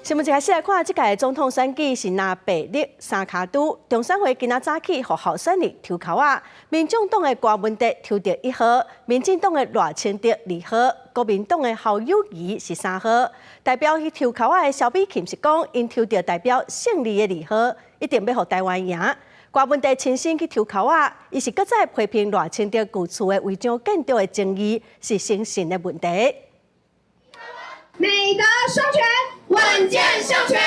新闻一开始来看，这届总统选举是拿白绿三卡都，中选会今仔早起互候选人抽口啊，民众党的郭文哲抽到1号，民进党的赖清德2号，国民党的侯友宜是3号。代表去抽口啊的萧美琴是讲，因抽到代表胜利的2号，一定要互台湾赢。郭文哲亲身去抽口啊，伊是搁再批评赖清德旧厝的违章建筑的争议是诚信的问题。美德双全，稳健相权。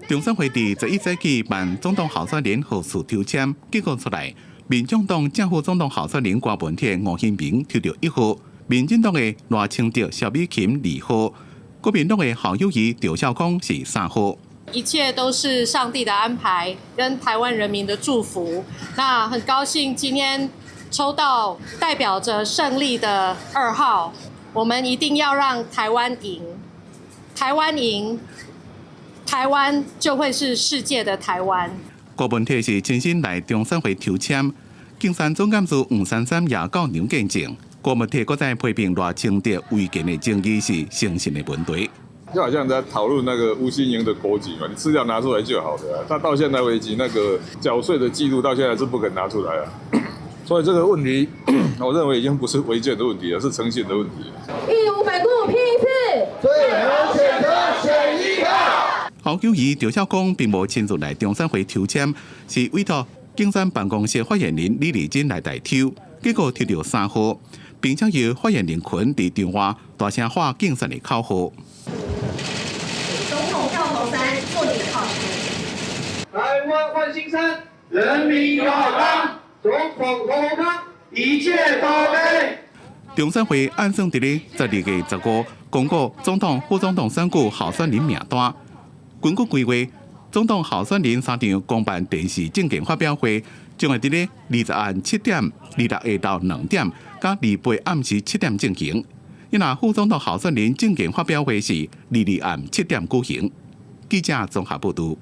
中选会伫11世纪办总统候选人号次抽签，结果出来，民众党正副总统候选人郭文哲、吴欣明抽到1号，民进党的赖清德、萧美琴2号，国民党的侯友宜、赵少康是3号。一切都是上帝的安排，跟台湾人民的祝福。那很高兴今天抽到代表着胜利的2号，我们一定要让台湾赢。台湾赢，台湾就会是世界的台湾。郭文哲是亲身来中选会抽签，竞选总干事黄珊珊也到场见证。郭文哲搁再批评赖清德违建的争议是诚信的问题。就好像在讨论那个吴欣盈的国籍嘛，你资料拿出来就好的啊。他到现在为止，那个缴税的记录到现在是不肯拿出来啊。所以这个问题，我认为已经不是违建的问题了，是诚信的问题。义无反顾，拼一次。最好选择选1号。侯友宜、赵少康并无亲自来中选会抽签，是委托竞选办公室发言人李丽珍来代抽，结果抽到3号，并且由发言人群伫电话大声喊竞选的口号。总统票投3，做你的靠山。台湾换新生，人民有好康，总统投康，一切都对。中选会按算伫咧12月15公告总统、副总统选举候选人名单。根据规划，总统候选人3场公办电视政见发表会，将会伫咧20暗7点、26下昼2点，甲28暗时7点进行。那副总统候选人政见发表会是22暗7点举行。记者综合报道。